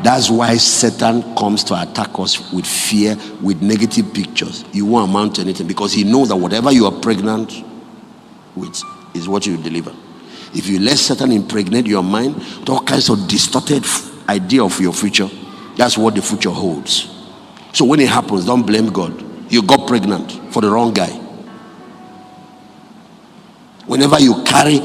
That's why Satan comes to attack us with fear, with negative pictures. You won't amount to anything, because he knows that whatever you are pregnant with is what you deliver. If you let Satan impregnate your mind with all kinds of distorted idea of your future, that's what the future holds. So when it happens, don't blame God. You got pregnant for the wrong guy. Whenever you carry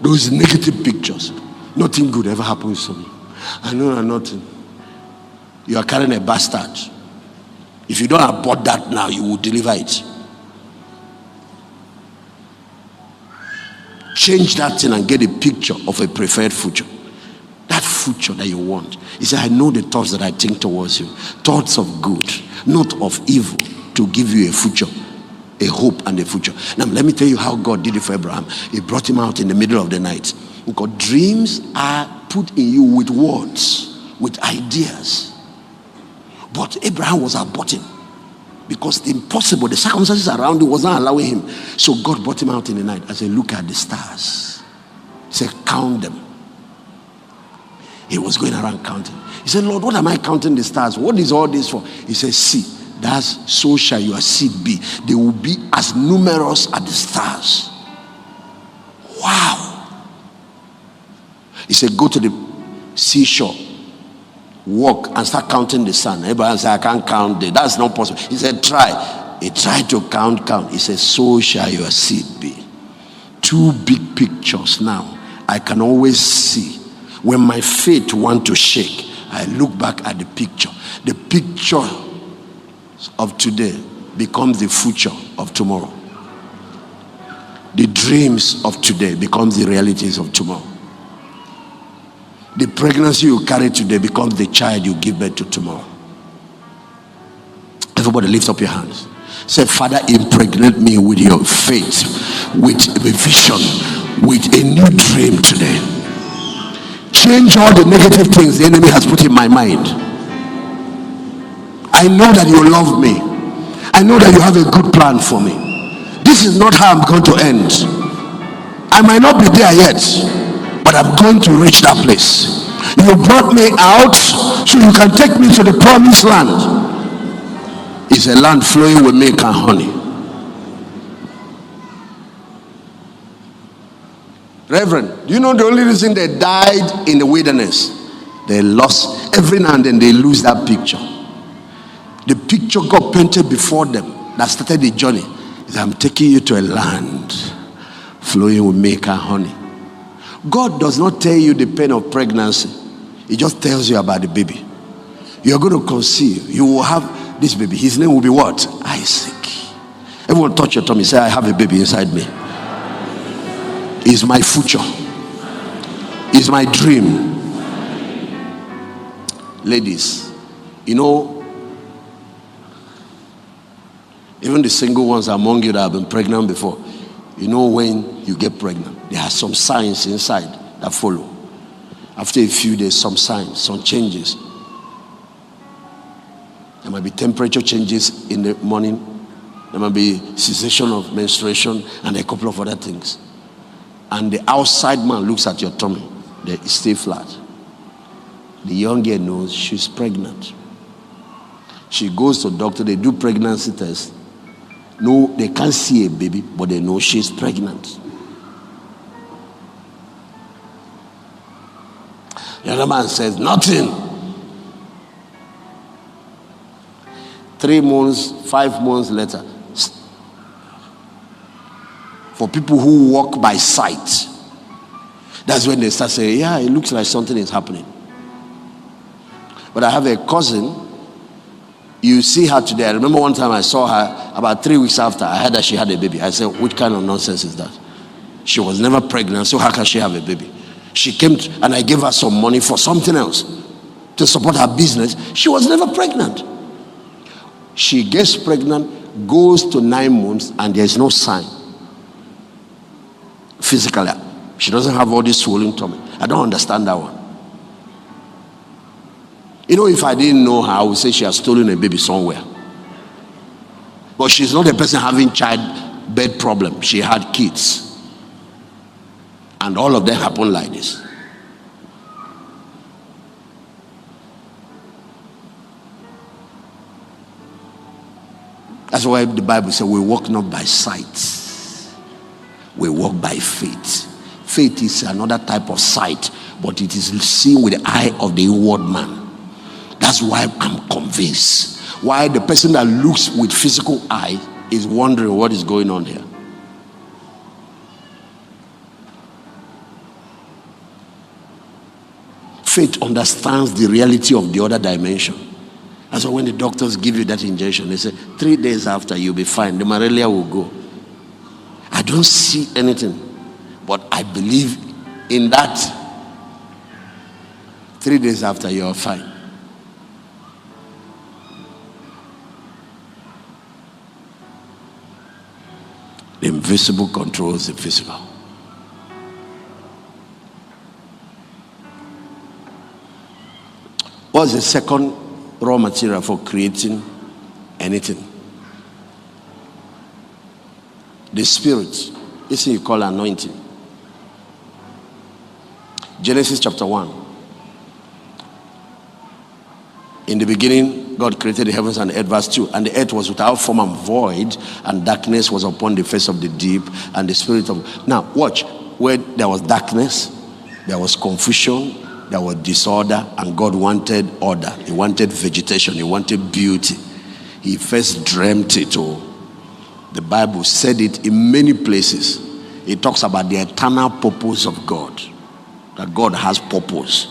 those negative pictures, nothing good ever happens to me. I know nothing. You are carrying a bastard. If you don't abort that now, you will deliver it. Change that thing and get a picture of a preferred future. That future that you want. He said, I know the thoughts that I think towards you. Thoughts of good, not of evil, to give you a future, a hope and a future. Now, let me tell you how God did it for Abraham. He brought him out in the middle of the night. Because dreams are put in you with words, with ideas. But Abraham was aborting, because the impossible, the circumstances around him was not allowing him. So God brought him out in the night and said, look at the stars. He said, count them. He was going around counting. He said, Lord, what am I counting the stars? What is all this for? He said, see, that's so shall your seed be. They will be as numerous as the stars. Wow. He said, go to the seashore, walk and start counting the sand. Abraham said, I can't count it. That's not possible. He said, try. He tried to count. He said, so shall your seed be. Two big pictures now. I can always see. When my faith wants to shake, I look back at the picture. The picture of today becomes the future of tomorrow. The dreams of today becomes the realities of tomorrow. The pregnancy you carry today becomes the child you give birth to tomorrow. Everybody lift up your hands. Say, Father, impregnate me with your faith, with a vision, with a new dream today. Change all the negative things the enemy has put in my mind. I know that you love me. I know that you have a good plan for me. This is not how I'm going to end. I might not be there yet, but I'm going to reach that place. You brought me out so you can take me to the promised land. It's a land flowing with milk and honey. Reverend, do you know the only reason they died in the wilderness? They lost, every now and then they lose that picture. The picture God painted before them that started the journey is, I'm taking you to a land flowing with milk and honey. God does not tell you the pain of pregnancy. He just tells you about the baby. You're going to conceive. You will have this baby. His name will be what? Isaac. Everyone touch your tummy. Say, I have a baby inside me. Is my future. Is my dream. Ladies, you know, even the single ones among you that have been pregnant before, you know, when you get pregnant, there are some signs inside that follow. After a few days, some signs, some changes. There might be temperature changes in the morning. There might be cessation of menstruation and a couple of other things. And the outside man looks at your tummy. They stay flat. The young girl knows she's pregnant. She goes to the doctor. They do pregnancy test. No, they can't see a baby, but they know she's pregnant. The other man says, nothing. 3 months, 5 months later. For people who walk by sight, that's when they start saying, yeah, it looks like something is happening. But I have a cousin. You see her today. I remember one time I saw her about 3 weeks after. I heard that she had a baby. I said, what kind of nonsense is that? She was never pregnant, so how can she have a baby? She came and I gave her some money for something else to support her business. She was never pregnant. She gets pregnant, goes to 9 months, and there's no sign. Physically, she doesn't have all this swollen tummy. I don't understand that one. You know, if I didn't know her, I would say she has stolen a baby somewhere. But she's not a person having childbirth problem. She had kids. And all of them happened like this. That's why the Bible says we walk not by sight. We walk by faith. Faith is another type of sight, but it is seen with the eye of the inward man. That's why I'm convinced. Why the person that looks with physical eye is wondering what is going on here. Faith understands the reality of the other dimension. And so when the doctors give you that injection, they say 3 days after you'll be fine. The malaria will go. I don't see anything, but I believe in that. 3 days after you're fine. The invisible controls the physical. What's the second raw material for creating anything? The Spirit. This thing you call anointing. Genesis chapter 1. In the beginning, God created the heavens and the earth, verse 2. And the earth was without form and void, and darkness was upon the face of the deep, and the Spirit of... Now, watch. Where there was darkness, there was confusion, there was disorder, and God wanted order. He wanted vegetation. He wanted beauty. He first dreamt it all. The Bible said it in many places. It talks about the eternal purpose of God. That God has purpose.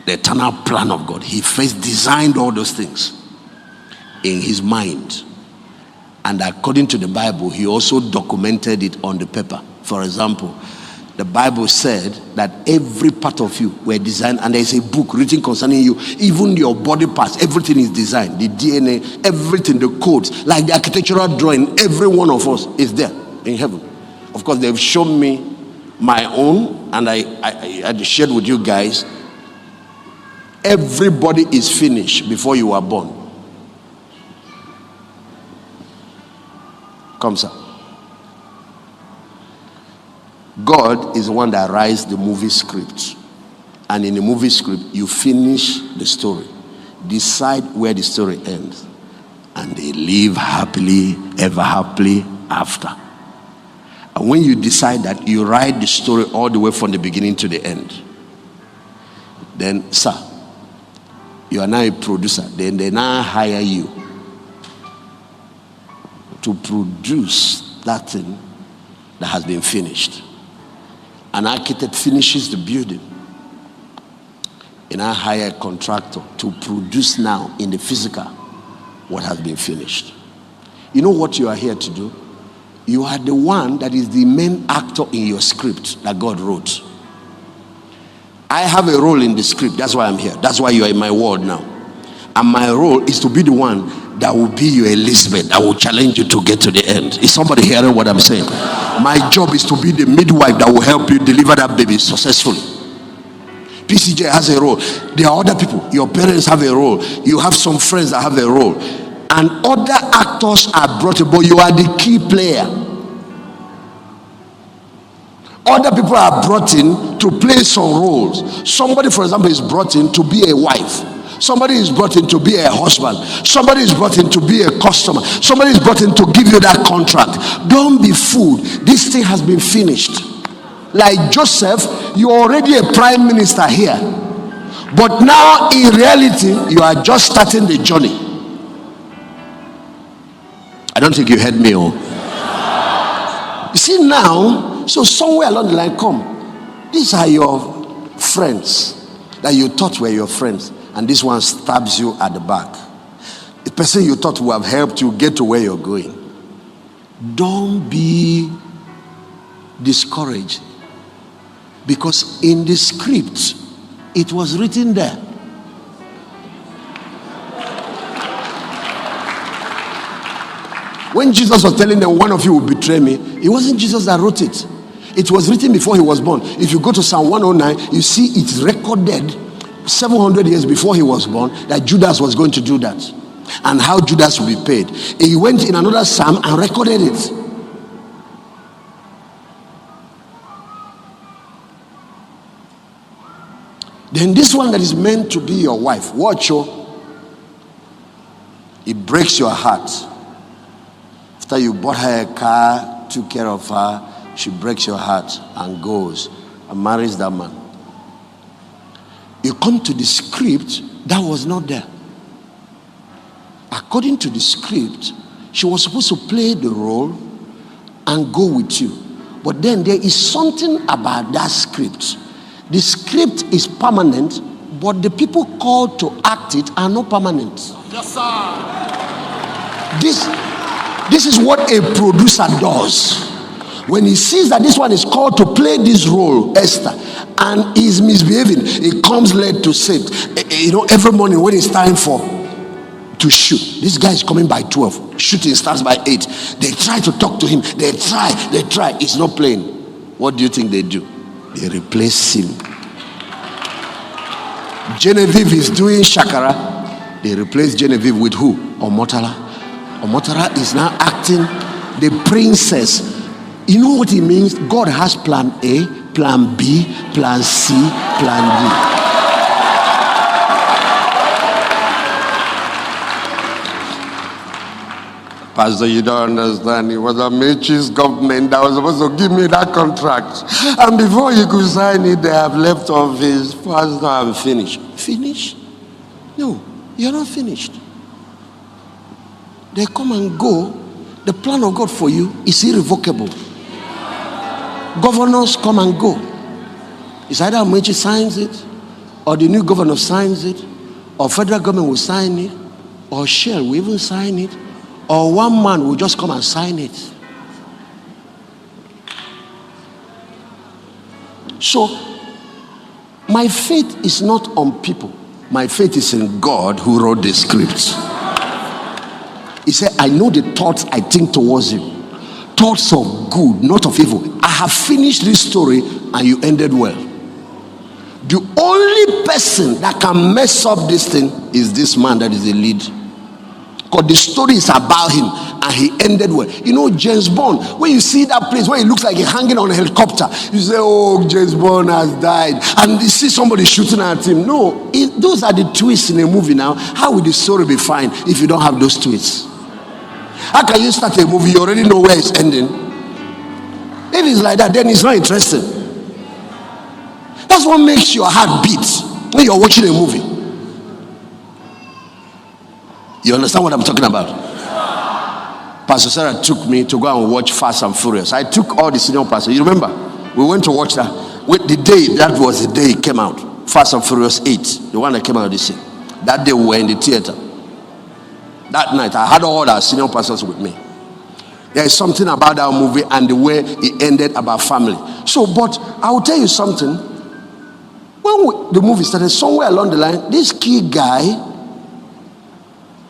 The eternal plan of God. He first designed all those things in his mind. And according to the Bible, he also documented it on the paper. For example, the Bible said that every part of you were designed, and there is a book written concerning you. Even your body parts, everything is designed. The DNA, everything, the codes, like the architectural drawing, every one of us is there in heaven. Of course, they've shown me my own, and I shared with you guys. Everybody is finished before you are born. Come, sir. God is the one that writes the movie script. And in the movie script, you finish the story. Decide where the story ends. And they live happily, ever happily after. And when you decide that, you write the story all the way from the beginning to the end. Then, sir, you are now a producer. Then they now hire you to produce that thing that has been finished. An architect finishes the building, and I hire a contractor to produce now in the physical what has been finished. You know what you are here to do? You are the one that is the main actor in your script that God wrote. I have a role in the script. That's why I'm here. That's why you are in my world now. And my role is to be the one that will be your Elizabeth, that will challenge you to get to the end. Is somebody hearing what I'm saying? My job is to be the midwife that will help you deliver that baby successfully. PCJ has a role. There are other people. Your parents have a role. You have some friends that have a role. And other actors are brought in, but you are the key player. Other people are brought in to play some roles. Somebody, for example, is brought in to be a wife. Somebody is brought in to be a husband. Somebody is brought in to be a customer. Somebody is brought in to give you that contract. Don't be fooled. This thing has been finished. Like Joseph, you're already a prime minister here. But now, in reality, you are just starting the journey. I don't think you heard me. Oh. You see now, so somewhere along the line, come. These are your friends that you thought were your friends. And this one stabs you at the back. The person you thought would have helped you get to where you're going. Don't be discouraged. Because in the script, it was written there. When Jesus was telling them, one of you will betray me, it wasn't Jesus that wrote it. It was written before he was born. If you go to Psalm 109, you see it's recorded 700 years before he was born that Judas was going to do that. And how Judas will be paid. He went in another psalm and recorded it. Then this one that is meant to be your wife, watch you. It breaks your heart After you bought her a car, took care of her, she breaks your heart and goes and marries that man. You come to the script, that was not there. According to the script, she was supposed to play the role and go with you. But then there is something about that script. The script is permanent, but the people called to act it are not permanent. Yes, sir. This is what a producer does. When he sees that this one is called to play this role, Esther, and is misbehaving, he comes led to say, every morning when it's time to shoot, this guy is coming by 12, shooting starts by 8. They try to talk to him, they try, he's not playing. What do you think they do? They replace him. Genevieve is doing Shakara, they replace Genevieve with who? Omotala. Omotala is now acting the princess. You know what it means? God has plan A, plan B, plan C, plan D. Pastor, you don't understand. It was Amechi's government that was supposed to give me that contract. And before you could sign it, they have left office. Pastor, I'm finished. Finished? No, you're not finished. They come and go. The plan of God for you is irrevocable. Governors come and go. It's either Amechi signs it, or the new governor signs it, or federal government will sign it, or Shell will even sign it, or one man will just come and sign it. So, my faith is not on people. My faith is in God who wrote the scripts. He said, I know the thoughts I think towards you. Thoughts of good, not of evil. I have finished this story and you ended well. The only person that can mess up this thing is this man that is the lead. Because the story is about him and he ended well. You know, James Bond, when you see that place where he looks like he's hanging on a helicopter, you say, oh, James Bond has died. And you see somebody shooting at him. No, those are the twists in a movie now. How will the story be fine if you don't have those twists? How can you start a movie, you already know where it's ending? If it's like that, then it's not interesting. That's what makes your heart beat when you're watching a movie. You understand what I'm talking about? Pastor Sarah took me to go and watch Fast and Furious. I took all the senior pastors. You remember? We went to watch that. The day, that was the day it came out. Fast and Furious 8. The one that came out this year. That day we were in the theater. That night, I had all our senior pastors with me. There is something about that movie and the way it ended about family. So, but I will tell you something. When the movie started, somewhere along the line, this key guy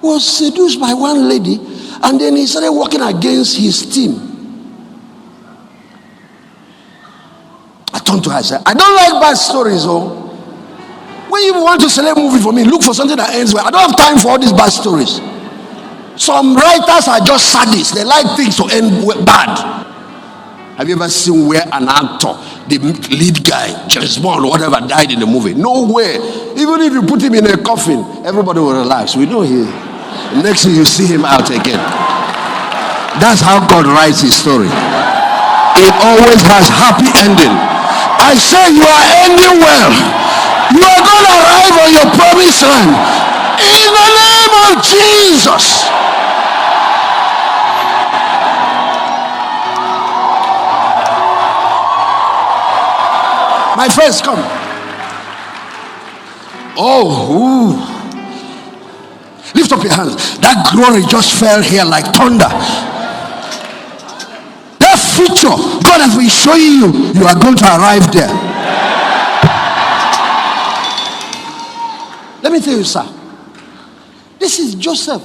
was seduced by one lady, and then he started working against his team. I turned to her and said, I don't like bad stories, oh. When you want to select a movie for me, look for something that ends well. I don't have time for all these bad stories. Some writers are just sadists. They like things to end bad. Have you ever seen where an actor, the lead guy, James Bond or whatever, died in the movie? Nowhere. Even if you put him in a coffin, everybody will relax. We know he. Next thing you see him out again. That's how God writes his story. It always has happy ending. I say you are ending well. You are going to arrive on your promised land. In the name of Jesus. My friends, come. Oh, ooh. Lift up your hands. That glory just fell here like thunder. That future God has been showing you, you are going to arrive there. Let me tell you, sir. This is Joseph.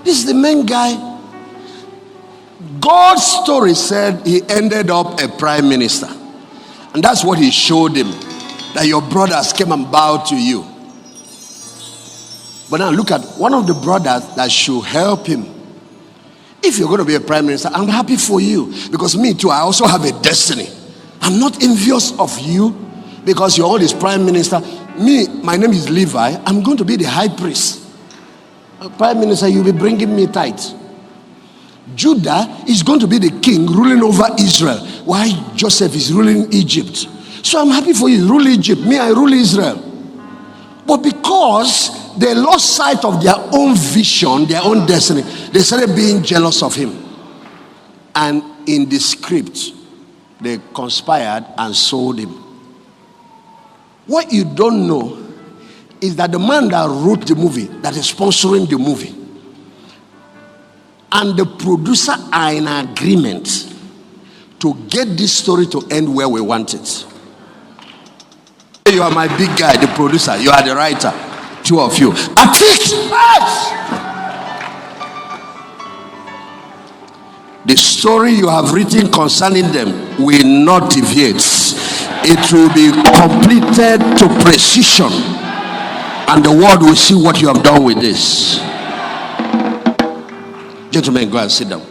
This is the main guy. God's story said he ended up a prime minister. And that's what he showed him. That your brothers came and bowed to you. But now look at one of the brothers that should help him. If you're going to be a prime minister, I'm happy for you. Because me too, I also have a destiny. I'm not envious of you because you're all this prime minister. Me, my name is Levi. I'm going to be the high priest. Prime minister, you'll be bringing me tithe. Judah is going to be the king ruling over Israel, while Joseph is ruling Egypt. So I'm happy for you. Rule Egypt. Me, I rule Israel. But because they lost sight of their own vision, their own destiny, they started being jealous of him. And in the script, they conspired and sold him. What you don't know is that the man that wrote the movie, that is sponsoring the movie, and the producer are in agreement to get this story to end where we want it. You are my big guy, the producer. You are the writer. Two of you. The story you have written concerning them will not deviate. It will be completed to precision, and the world will see what you have done with this. Gentlemen, go and sit down.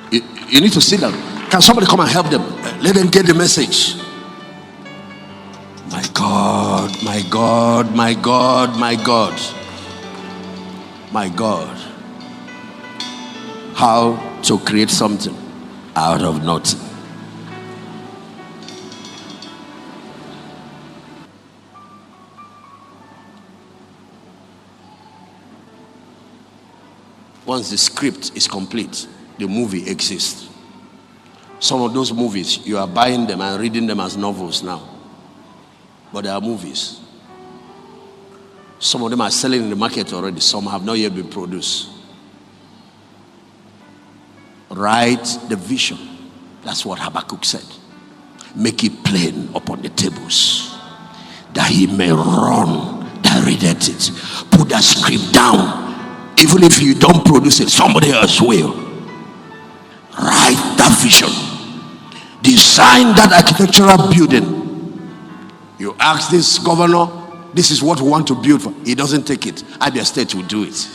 You need to sit down. Can somebody come and help them? Let them get the message. My God, my God, my God, my God, my God. How to create something out of nothing. Once the script is complete, the movie exists. Some of those movies, you are buying them and reading them as novels now. But they are movies. Some of them are selling in the market already. Some have not yet been produced. Write the vision. That's what Habakkuk said. Make it plain upon the tables, that he may run that readeth it. Put that script down. Even if you don't produce it, somebody else will. Write that vision. Design that architectural building. You ask this governor, this is what we want to build for. He doesn't take it. Abia State will do it.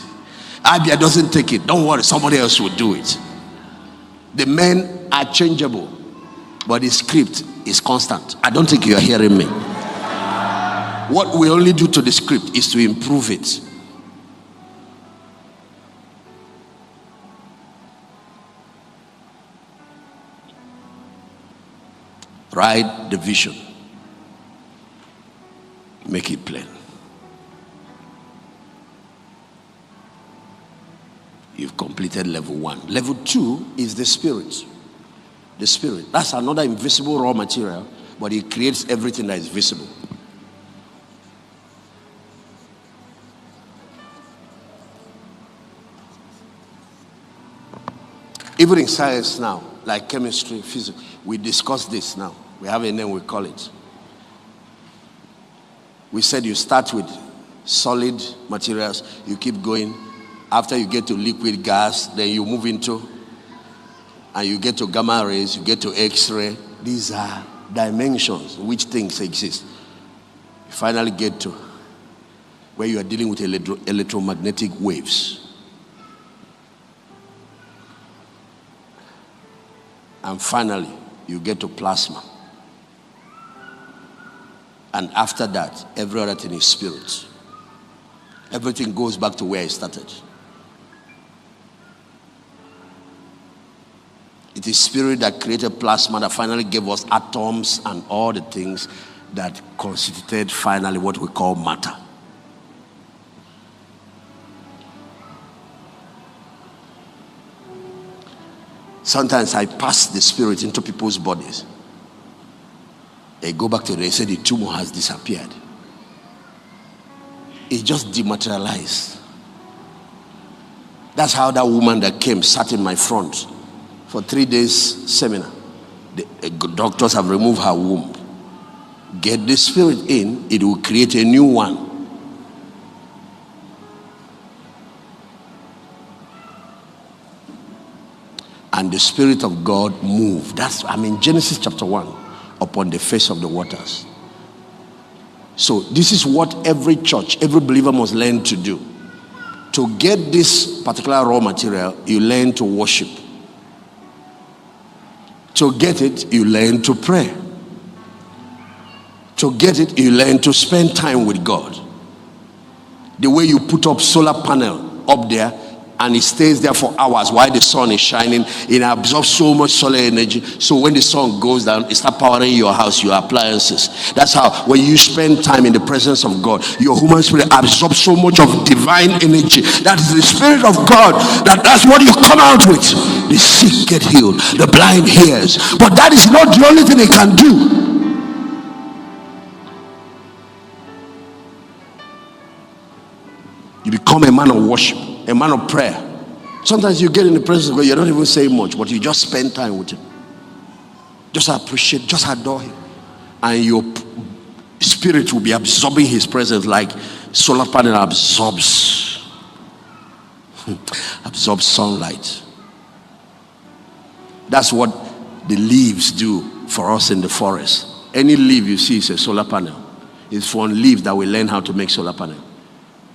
Abia doesn't take it. Don't worry, somebody else will do it. The men are changeable, but the script is constant. I don't think you are hearing me. What we only do to the script is to improve it. Write the vision. Make it plain. You've completed level 1. Level 2 is the spirit. The spirit. That's another invisible raw material, but it creates everything that is visible. Even in science now, like chemistry, physics, we discuss this now. We have a name, we call it. We said you start with solid materials, you keep going. After you get to liquid gas, then you move into, and you get to gamma rays, you get to X-ray. These are dimensions in which things exist. You finally get to where you are dealing with electromagnetic waves. And finally, you get to plasma. And after that, every other thing is spirit. Everything goes back to where it started. It is spirit that created plasma, that finally gave us atoms and all the things that constituted finally what we call matter. Sometimes I pass the spirit into people's bodies. They go back to, they say the tumor has disappeared. It just dematerialized. That's how that woman that came sat in my front for 3 days seminar. The doctors have removed her womb. Get the spirit in, it will create a new one. And the Spirit of God moved. Genesis chapter 1, upon the face of the waters. So this is what every church, every believer must learn to do. To get this particular raw material, you learn to worship. To get it, you learn to pray. To get it, you learn to spend time with God. The way you put up solar panel up there, and it stays there for hours while the sun is shining. It absorbs so much solar energy. So when the sun goes down, it starts powering your house, your appliances. That's how when you spend time in the presence of God, your human spirit absorbs so much of divine energy. That is the Spirit of God. That's what you come out with. The sick get healed, the blind hears. But that is not the only thing it can do. You become a man of worship, a man of prayer. Sometimes you get in the presence of God, you're not even saying much, but you just spend time with him. Just appreciate, just adore him. And your spirit will be absorbing his presence like solar panel absorbs sunlight. That's what the leaves do for us in the forest. Any leaf you see is a solar panel. It's from leaves that we learn how to make solar panel.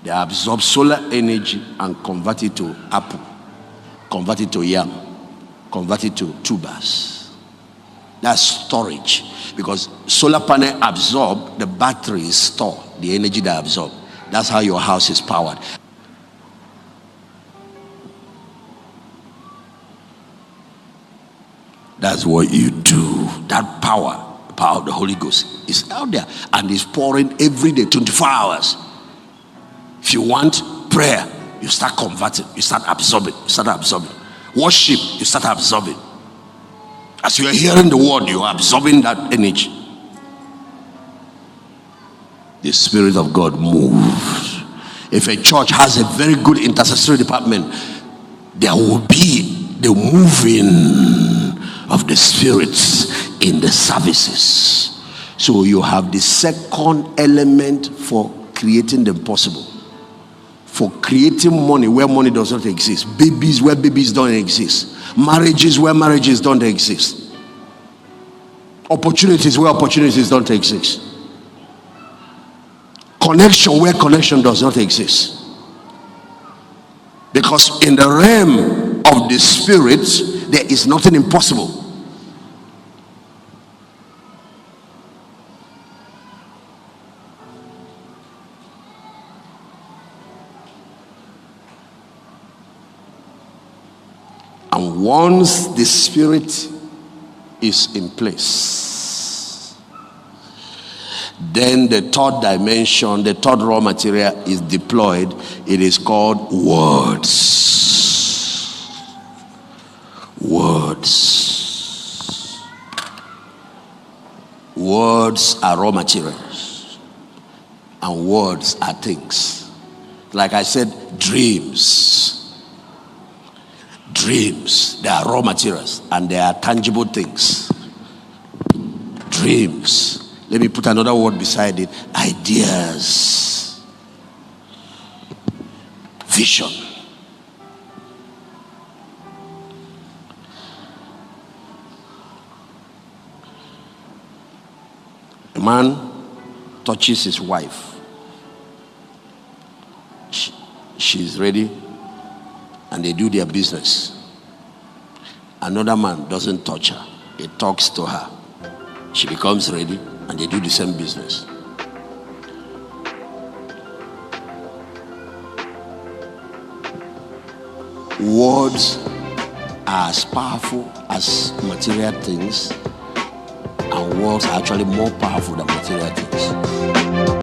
They absorb solar energy and convert it to apple, convert it to yam, convert it to tubers. That's storage. Because solar panel absorb, the batteries store the energy they absorb. That's how your house is powered. That's what you do. That power, the power of the Holy Ghost is out there and is pouring every day, 24 hours. If you want prayer, you start converting, you start absorbing, worship, you start absorbing. As you are hearing the word, you are absorbing that energy. The Spirit of God moves. If a church has a very good intercessory department, there will be the moving of the spirits in the services. So you have the second element for creating the impossible. For creating money where money does not exist. Babies where babies don't exist. Marriages where marriages don't exist. Opportunities where opportunities don't exist. Connection where connection does not exist. Because in the realm of the spirit, there is nothing impossible. And once the spirit is in place, then the third dimension, the third raw material is deployed. It is called words. Words. Words are raw materials. And words are things. Like I said, dreams. Dreams, they are raw materials and they are tangible things. Dreams. Let me put another word beside it. Ideas. Vision. A man touches his wife. She's ready. And they do their business. Another man doesn't touch her. He talks to her. She becomes ready and they do the same business. Words are as powerful as material things, and words are actually more powerful than material things.